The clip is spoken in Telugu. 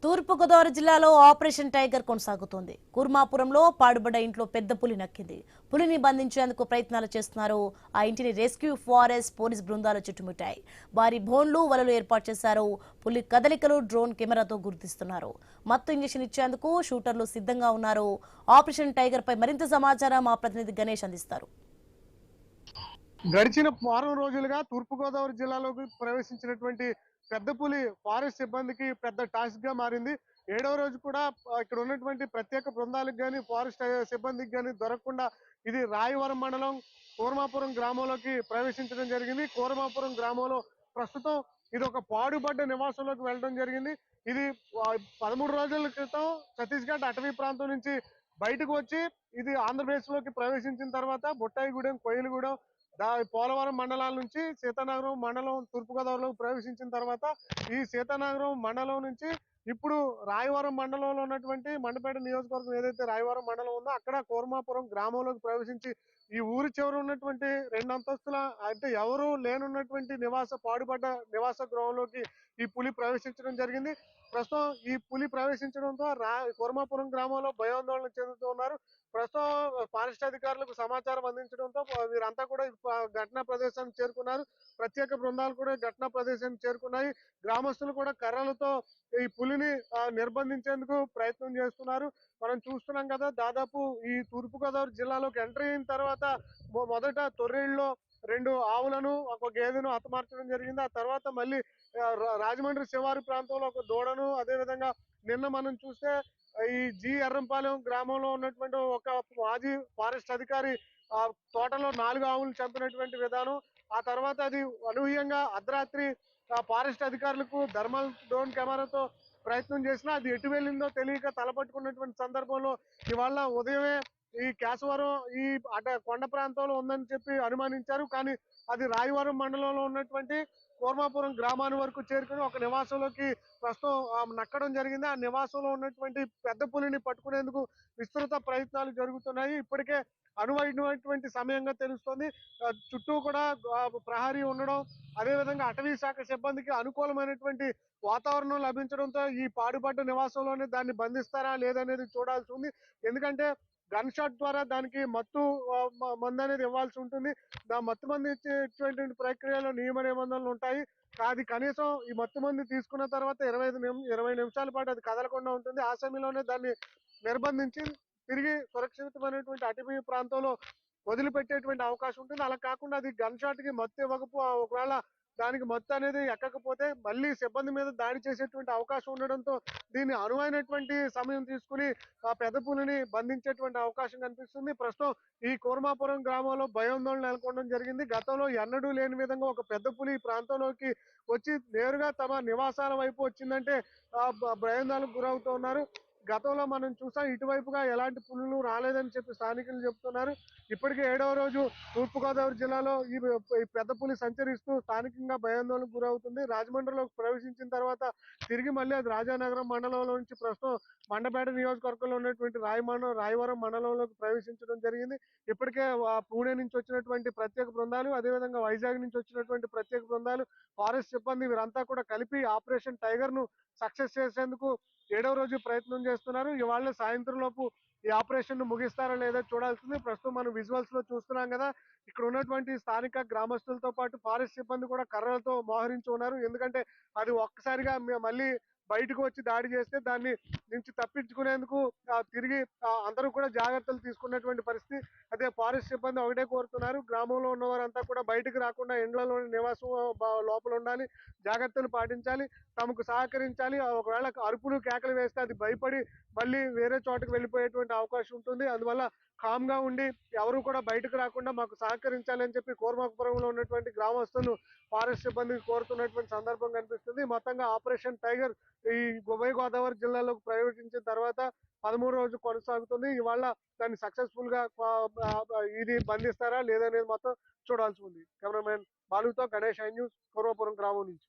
తూర్పుగోదావరి జిల్లాలో ఆపరేషన్ టైగర్ కొనసాగుతోంది. కుర్మాపురంలో పాడుబడ్డ ఇంట్లో పెద్ద పులి నక్కింది. పులిని బంధించేందుకు ప్రయత్నాలు చేస్తున్నారు. ఆ ఇంటిని రెస్క్యూ ఫారెస్ట్ పోలీస్ బృందాలు చుట్టుముట్టాయి. భారీ బోన్లు వలలు ఏర్పాటు చేశారు. పులి కదలికలు డ్రోన్ కెమెరాతో గుర్తిస్తున్నారు. మత్తు ఇంజెక్షన్ ఇచ్చేందుకు షూటర్లు సిద్ధంగా ఉన్నారు. ఆపరేషన్ టైగర్ పై మరింత సమాచారం మా ప్రతినిధి గణేష్ అందిస్తారు. గడిచిన వారం రోజులుగా తూర్పుగోదావరి జిల్లాలోకి ప్రవేశించినటువంటి పెద్ద పులి ఫారెస్ట్ సిబ్బందికి పెద్ద టాస్క్ గా మారింది. 7వ రోజు కూడా ఇక్కడ ఉన్నటువంటి ప్రత్యేక బృందాలకు గాని ఫారెస్ట్ సిబ్బందికి గాని దొరకకుండా ఇది రాయవరం మండలం కూర్మాపురం గ్రామంలోకి ప్రవేశించడం జరిగింది. కూర్మాపురం గ్రామంలో ప్రస్తుతం ఇది ఒక పాడుబడ్డ నివాసంలోకి వెళ్ళడం జరిగింది. ఇది 13 రోజుల క్రితం ఛత్తీస్గఢ్ అటవీ ప్రాంతం నుంచి బయటకు వచ్చి ఇది ఆంధ్రప్రదేశ్ లోకి ప్రవేశించిన తర్వాత బుట్టాయిగూడెం, కోయిలగూడెం, పోలవరం మండలాల నుంచి సీతానగరం మండలం తూర్పుగోదావరిలోకి ప్రవేశించిన తర్వాత ఈ సీతానగరం మండలం నుంచి ఇప్పుడు రాయవరం మండలంలో ఉన్నటువంటి మండపేట నియోజకవర్గం ఏదైతే రాయవరం మండలం ఉందో అక్కడ కూర్మాపురం గ్రామంలోకి ప్రవేశించి ఈ ఊరి చివర ఉన్నటువంటి 2 అంతస్తుల అంటే ఎవరు లేనున్నటువంటి పాడుపడ్డ నివాస గృహంలోకి ఈ పులి ప్రవేశించడం జరిగింది. ప్రస్తుతం ఈ పులి ప్రవేశించడంతో కూర్మాపురం గ్రామంలో భయాందోళన చెందుతూ ఉన్నారు. ప్రస్తుతం ఫారెస్ట్ అధికారులకు సమాచారం అందించడంతో వీరంతా కూడా ఘటనా ప్రదేశానికి చేరుకున్నారు. ప్రత్యేక బృందాలు కూడా ఘటనా ప్రదేశానికి చేరుకున్నాయి. గ్రామస్తులు కూడా కర్రలతో ఈ పులిని నిర్బంధించేందుకు ప్రయత్నం చేస్తున్నారు. మనం చూస్తున్నాం కదా, దాదాపు ఈ తూర్పుగోదావరి జిల్లాలోకి ఎంటర్ అయిన తర్వాత మొదట తొర్రేళ్ళలో 2 ఆవులను ఒక గేదెను హతమార్చడం జరిగింది. ఆ తర్వాత మళ్ళీ రాజమండ్రి శివారు ప్రాంతంలో ఒక దూడను, అదే విధంగా నిన్న మనం చూస్తే ఈ ఎర్రంపాలెం గ్రామంలో ఉన్నటువంటి ఒక మాజీ ఫారెస్ట్ అధికారి ఆ తోటలో 4 ఆవులు చంపినటువంటి విధానం. ఆ తర్వాత అది అనూహ్యంగా అర్ధరాత్రి ఫారెస్ట్ అధికారులకు థర్మల్ డ్రోన్ కెమెరాతో ప్రయత్నం చేసినా అది ఎటు వెళ్ళిందో తెలియక తలపట్టుకున్నటువంటి సందర్భంలో ఇవాళ ఉదయమే ఈ కేశవరం ఈ కొండ ప్రాంతంలో ఉందని చెప్పి అనుమానించారు. కానీ అది రాయవరం మండలంలో ఉన్నటువంటి కూర్మాపురం గ్రామాన్ని వరకు చేరుకుని ఒక నివాసంలోకి ప్రస్తుతం నక్కడం జరిగింది. ఆ నివాసంలో ఉన్నటువంటి పెద్ద పులిని పట్టుకునేందుకు విస్తృత ప్రయత్నాలు జరుగుతున్నాయి. ఇప్పటికే అనువైనటువంటి సమయంగా తెలుస్తోంది. చుట్టూ కూడా ప్రహరీ ఉండడం, అదేవిధంగా అటవీ శాఖ సిబ్బందికి అనుకూలమైనటువంటి వాతావరణం లభించడంతో ఈ పాడుపడ్డ నివాసంలోనే దాన్ని బంధిస్తారా లేదనేది చూడాల్సి ఉంది. ఎందుకంటే గన్ షాట్ ద్వారా దానికి మత్తు మందు అనేది ఇవ్వాల్సి ఉంటుంది. మత్తు మందు ఇచ్చేటువంటి ప్రక్రియలో నియమ నిబంధనలు ఉంటాయి. అది కనీసం ఈ మత్తు మందు తీసుకున్న తర్వాత 20 నిమిషాల పాటు అది కదలకుండా ఉంటుంది. ఆ సమయంలోనే దాన్ని నిర్బంధించి తిరిగి సురక్షితమైనటువంటి అటవీ ప్రాంతంలో వదిలిపెట్టేటువంటి అవకాశం ఉంటుంది. అలా కాకుండా అది గన్ షాట్ కి మత్తు ఒకవేళ దానికి మత్తు అనేది ఎక్కకపోతే మళ్ళీ సిబ్బంది మీద దాడి చేసేటువంటి అవకాశం ఉండడంతో దీన్ని అనువైనటువంటి సమయం తీసుకుని ఆ పెద్ద పులిని బంధించేటువంటి అవకాశం కనిపిస్తుంది. ప్రస్తుతం ఈ కూర్మాపురం గ్రామంలో భయాందోళన నెలకొనడం జరిగింది. గతంలో ఎన్నడూ లేని విధంగా ఒక పెద్ద పులి ప్రాంతంలోకి వచ్చి నేరుగా తమ నివాసాల వైపు వచ్చిందంటే భయాందోళనకు గురవుతూ ఉన్నారు. గతంలో మనం చూసాం ఇటువైపుగా ఎలాంటి పులులు రాలేదని చెప్పి స్థానికులు చెప్తున్నారు. ఇప్పటికే 7వ రోజు తూర్పుగోదావరి జిల్లాలో ఈ పెద్ద పులి సంచరిస్తూ స్థానికంగా భయాందోళనకు గురవుతుంది. రాజమండ్రిలోకి ప్రవేశించిన తర్వాత తిరిగి మళ్ళీ అది రాజానగరం మండలంలో నుంచి ప్రస్తుతం మండపేట నియోజకవర్గంలో ఉన్నటువంటి రాయవరం మండలంలోకి ప్రవేశించడం జరిగింది. ఇప్పటికే పూణే నుంచి వచ్చినటువంటి ప్రత్యేక బృందాలు, అదేవిధంగా వైజాగ్ నుంచి వచ్చినటువంటి ప్రత్యేక బృందాలు, ఫారెస్ట్ సిబ్బంది వీరంతా కూడా కలిపి ఆపరేషన్ టైగర్ ను సక్సెస్ చేసేందుకు 7వ రోజు ప్రయత్నం చేస్తున్నారు. ఇవాళ సాయంత్రం లోపు ఈ ఆపరేషన్ ను ముగిస్తారా లేదా చూడాల్సింది. ప్రస్తుతం మనం విజువల్స్ లో చూస్తున్నాం కదా, ఇక్కడ ఉన్నటువంటి స్థానిక గ్రామస్తులతో పాటు ఫారెస్ట్ సిబ్బంది కూడా కర్రలతో మోహరించి ఉన్నారు. ఎందుకంటే అది ఒక్కసారిగా మళ్ళీ బయటకు వచ్చి దాడి చేస్తే దాన్ని నుంచి తప్పించుకునేందుకు తిరిగి అందరూ కూడా జాగ్రత్తలు తీసుకున్నటువంటి పరిస్థితి. అదే ఫారెస్ట్ సిబ్బంది ఒకటే కోరుతున్నారు, గ్రామంలో ఉన్నవారంతా కూడా బయటకు రాకుండా ఇండ్లలోని నివాసం లోపల ఉండాలి, జాగ్రత్తలు పాటించాలి, తమకు సహకరించాలి. ఒకవేళ అరుపులు కేకలు వేస్తే అది భయపడి మళ్ళీ వేరే చోటకు వెళ్ళిపోయేటువంటి అవకాశం ఉంటుంది. అందువల్ల కామ్ గా ఉండి ఎవరు కూడా బయటకు రాకుండా మాకు సహకరించాలని చెప్పి కూర్మాపురంలో ఉన్నటువంటి గ్రామస్తులు ఫారెస్ట్ సిబ్బందికి కోరుతున్నటువంటి సందర్భం కనిపిస్తుంది. మొత్తంగా ఆపరేషన్ టైగర్ ఈ ఉభయ గోదావరి జిల్లాలోకి ప్రవేశించిన తర్వాత 13వ రోజు కొనసాగుతుంది. ఇవాళ దాన్ని సక్సెస్ఫుల్ గా ఇది బంధిస్తారా లేదనేది మొత్తం చూడాల్సి ఉంది. Cameraman బాలుతో Ganesh, I news, Kurmapuram గ్రామం నుంచి.